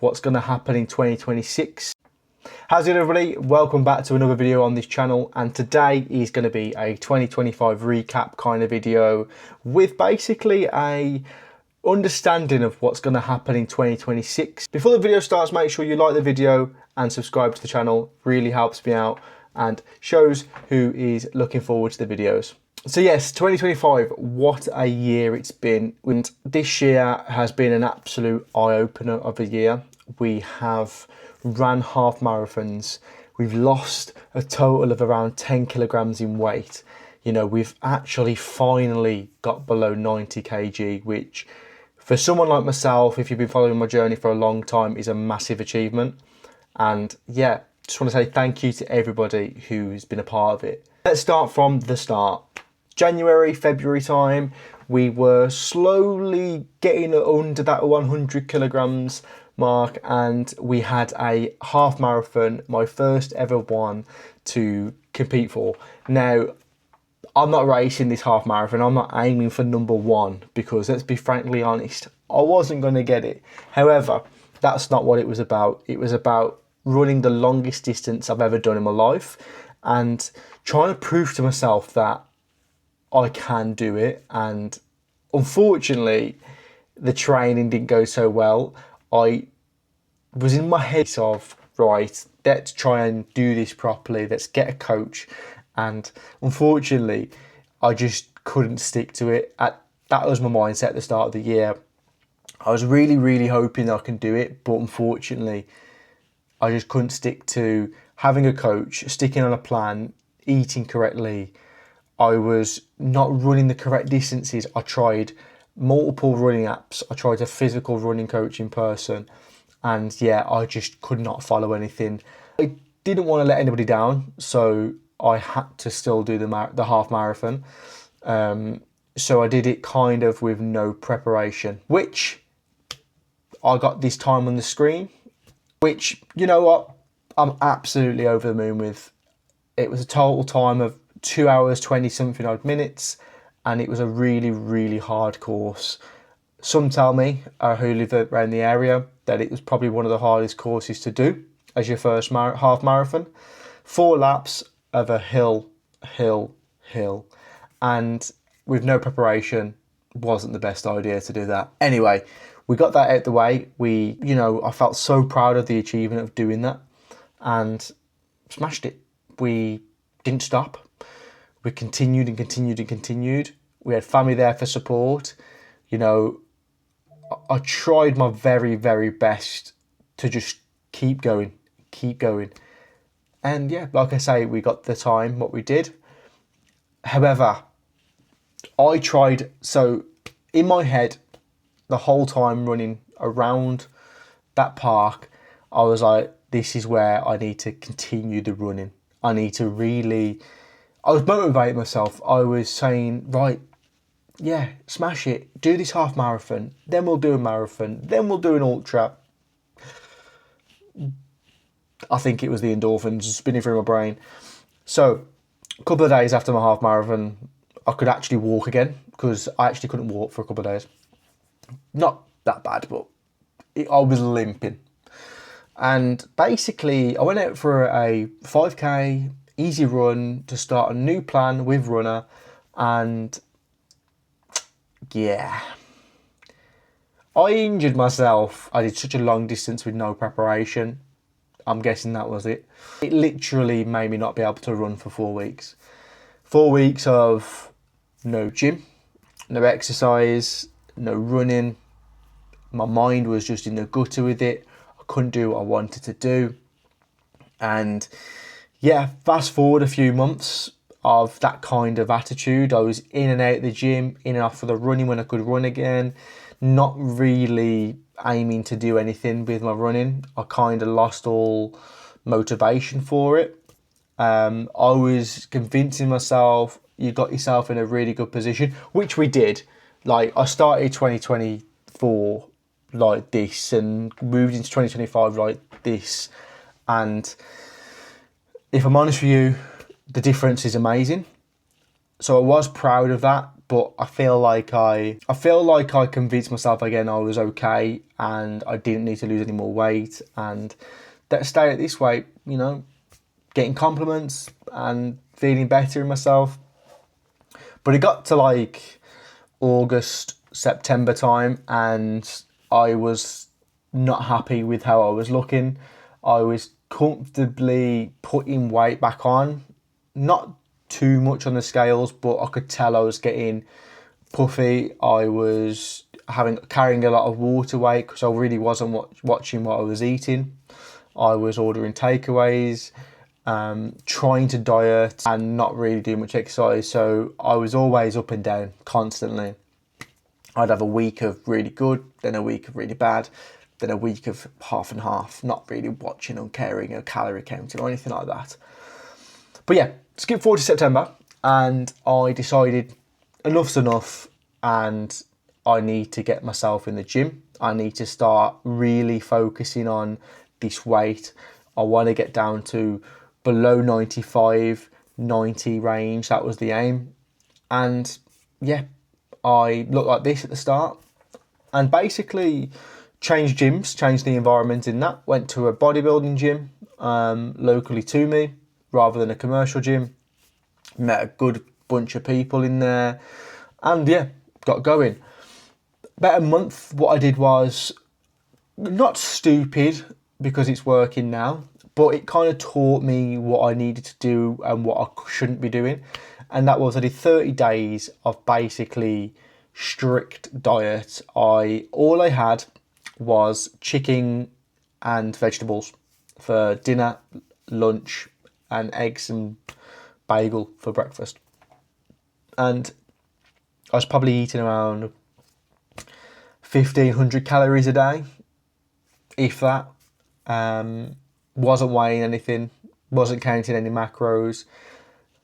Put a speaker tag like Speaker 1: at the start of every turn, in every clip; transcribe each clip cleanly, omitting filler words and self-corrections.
Speaker 1: what's going to happen in 2026. How's it, everybody? Welcome back to another video on this channel, and today is going to be a 2025 recap kind of video with basically a understanding of what's going to happen in 2026. Before the video starts, make sure you like the video and subscribe to the channel. Really helps me out and shows who is looking forward to the videos. So yes, 2025, what a year it's been. And this year has been an absolute eye-opener of a year. We have ran half marathons. We've lost a total of around 10 kilograms in weight. You know, we've actually finally got below 90 kg, which for someone like myself, if you've been following my journey for a long time, is a massive achievement. And yeah, just want to say thank you to everybody who's been a part of it. Let's start from the start. January, February time, we were slowly getting under that 100 kilograms mark, and we had a half marathon, my first ever one to compete for. Now, I'm not racing this half marathon. I'm not aiming for number one because, let's be frankly honest, I wasn't going to get it. However, that's not what it was about. It was about running the longest distance I've ever done in my life and trying to prove to myself that I can do it. And unfortunately, the training didn't go so well. I was in my head of, right, let's try and do this properly. Let's get a coach. And unfortunately, I just couldn't stick to it. That was my mindset at the start of the year. I was really hoping I can do it, but unfortunately, I just couldn't stick to having a coach, sticking on a plan, eating correctly. I was not running the correct distances. I tried multiple running apps. I tried a physical running coach in person. And yeah, I just could not follow anything. I didn't want to let anybody down, so I had to still do the half marathon. So I did it kind of with no preparation, which I got this time on the screen, which, you know what, I'm absolutely over the moon with. It was a total time of 2 hours, 20 something odd minutes, and it was a really hard course. Some tell me, who live around the area, that it was probably one of the hardest courses to do as your first half marathon. 4 laps of a hill, and with no preparation, wasn't the best idea to do that. Anyway, we got that out the way. I felt so proud of the achievement of doing that and smashed it. We didn't stop. We continued and continued. We had family there for support. You know, I tried my very best to just keep going. And yeah, like I say, we got the time, what we did. However, I tried, so in my head, the whole time running around that park, I was like, this is where I need to continue the running. I was motivating myself. I was saying, right, yeah, smash it. Do this half marathon. Then we'll do a marathon. Then we'll do an ultra. I think it was the endorphins spinning through my brain. So a couple of days after my half marathon, I could actually walk again, because I actually couldn't walk for a couple of days. Not that bad, but I was limping. And basically, I went out for a 5K easy run to start a new plan with Runner. And yeah, I injured myself. I did such a long distance with no preparation. I'm guessing that was it. It literally made me not be able to run for 4 weeks. 4 weeks of no gym, no exercise, no running. My mind was just in the gutter with it. I couldn't do what I wanted to do. And yeah, fast forward a few months of that kind of attitude. I was in and out of the gym, in and off of the running when I could run again. Not really aiming to do anything with my running. I kind of lost all motivation for it. I was convincing myself, you got yourself in a really good position, which we did. Like, I started 2024 like this and moved into 2025 like this. And if I'm honest with you, the difference is amazing. So I was proud of that. but I feel like I convinced myself again I was okay and I didn't need to lose any more weight, and that stay at this weight, you know, getting compliments and feeling better in myself. But it got to like August, September time, and I was not happy with how I was looking. I was comfortably putting weight back on, not too much on the scales, but I could tell I was getting puffy. I was carrying a lot of water weight because I really wasn't watching what I was eating. I was ordering takeaways, trying to diet and not really do much exercise. So I was always up and down constantly. I'd have a week of really good, then a week of really bad, then a week of half and half, not really watching or caring or calorie counting or anything like that. But yeah, skip forward to September, and I decided enough's enough and I need to get myself in the gym. I need to start really focusing on this weight. I want to get down to below 95, 90 range. That was the aim. And yeah, I looked like this at the start and basically changed gyms, changed the environment in that. Went to a bodybuilding gym locally to me rather than a commercial gym. Met a good bunch of people in there and yeah, got going. About a month, what I did was not stupid because it's working now, but it kind of taught me what I needed to do and what I shouldn't be doing. And that was I did 30 days of basically strict diet. All I had was chicken and vegetables for dinner, lunch, and eggs and bagel for breakfast. And I was probably eating around 1,500 calories a day, if that. Wasn't weighing anything, wasn't counting any macros,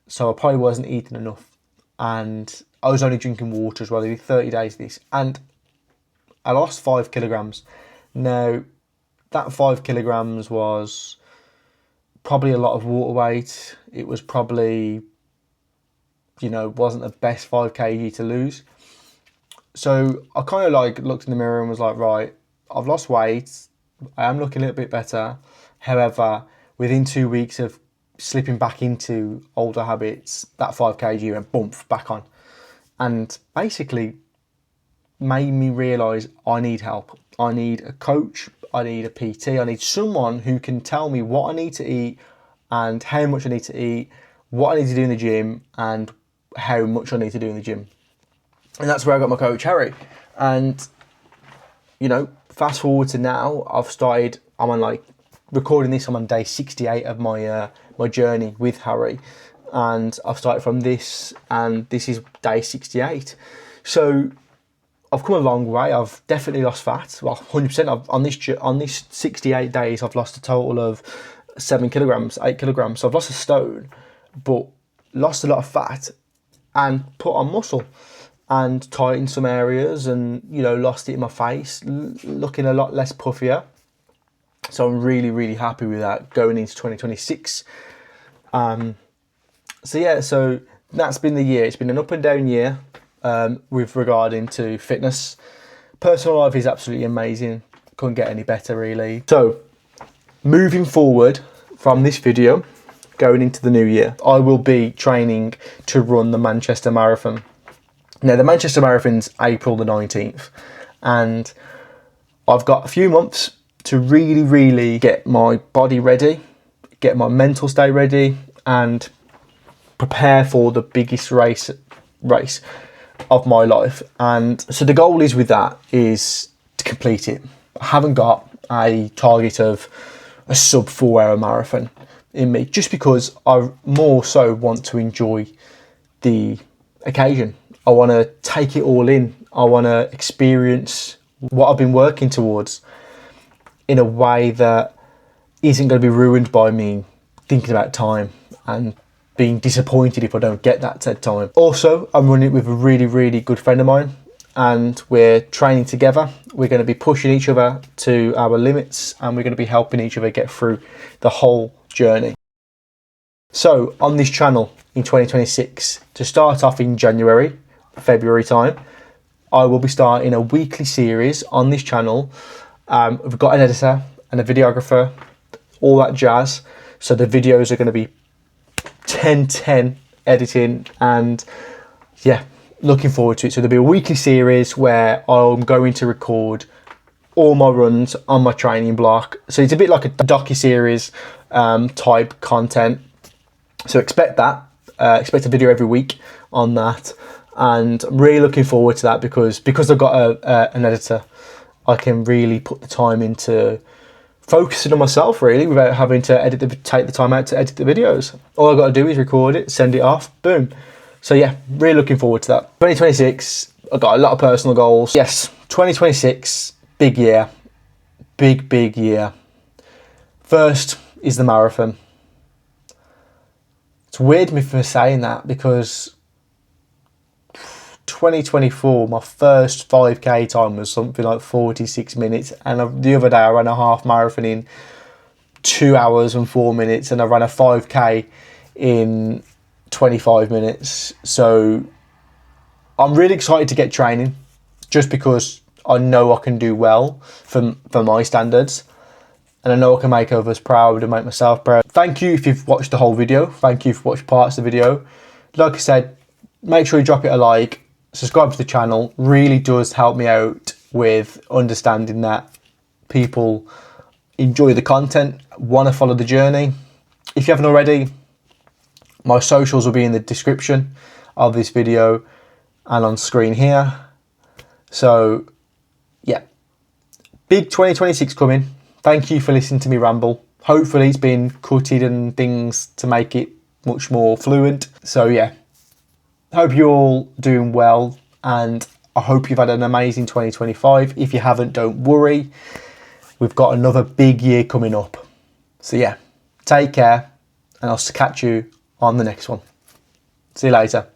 Speaker 1: so I probably wasn't eating enough. And I was only drinking water as well. I did 30 days of this, and I lost 5 kilograms. Now, that 5 kilograms was probably a lot of water weight. It was probably, you know, wasn't the best 5 kg to lose. So I kind of like looked in the mirror and was like, right, I've lost weight. I am looking a little bit better. However, within 2 weeks of slipping back into older habits, that 5 kg went bump back on. And basically made me realise I need help. I need a coach. I need a PT. I need someone who can tell me what I need to eat and how much I need to eat, what I need to do in the gym and how much I need to do in the gym. And that's where I got my coach, Harry. And, you know, fast forward to now, I'm on like, recording this, I'm on day 68 of my my journey with Harry. And I've started from this, and this is day 68. So I've come a long way. I've definitely lost fat. Well, 100%. On this 68 days, I've lost a total of 7 kilograms, 8 kilograms. So I've lost a stone, but lost a lot of fat and put on muscle and tightened some areas and, you know, lost it in my face, looking a lot less puffier. So I'm really, really happy with that going into 2026. So that's been the year. It's been an up and down year with regarding to fitness. Personal life is absolutely amazing. Couldn't get any better, really. So moving forward from this video, going into the new year, I will be training to run the Manchester Marathon. Now, the Manchester Marathon's April the 19th, and I've got a few months to really, really get my body ready, get my mental state ready, and prepare for the biggest race of my life. And so the goal is with that is to complete it. I haven't got a target of a sub 4 hour marathon in me, just because I more so want to enjoy the occasion. I want to take it all in. I want to experience what I've been working towards in a way that isn't going to be ruined by me thinking about time and being disappointed if I don't get that said time. Also, I'm running it with a really, really good friend of mine, and we're training together. We're going to be pushing each other to our limits, and we're going to be helping each other get through the whole journey. So on this channel in 2026, to start off in January, February time, I will be starting a weekly series on this channel. We've got an editor and a videographer, all that jazz. So the videos are going to be 10/10 editing, and yeah, looking forward to it. So there'll be a weekly series where I'm going to record all my runs on my training block. So it's a bit like a docu-series type content. So expect that. Expect a video every week on that. And I'm really looking forward to that because I've got an editor, I can really put the time into focusing on myself really without having to take the time out to edit the videos. All I've got to do is record it, send it off, boom. So yeah, really looking forward to that. 2026, I've got a lot of personal goals. Yes, 2026, big year. Big year. First is the marathon. It's weird me for saying that because 2024, my first 5k time was something like 46 minutes, and the other day I ran a half marathon in 2 hours and 4 minutes, and I ran a 5k in 25 minutes. So I'm really excited to get training just because I know I can do well for my standards, and I know I can make others proud and make myself proud. Thank you if you've watched the whole video. Thank you for watching parts of the video. Like I said, make sure you drop it a like. Subscribe to the channel, really does help me out with understanding that people enjoy the content, want to follow the journey. If you haven't already, my socials will be in the description of this video and on screen here. So yeah, big 2026 coming. Thank you for listening to me ramble. Hopefully it's been cutted and things to make it much more fluent. So yeah, hope you're all doing well, and I hope you've had an amazing 2025. If you haven't, don't worry. We've got another big year coming up. So yeah, take care, and I'll catch you on the next one. See you later.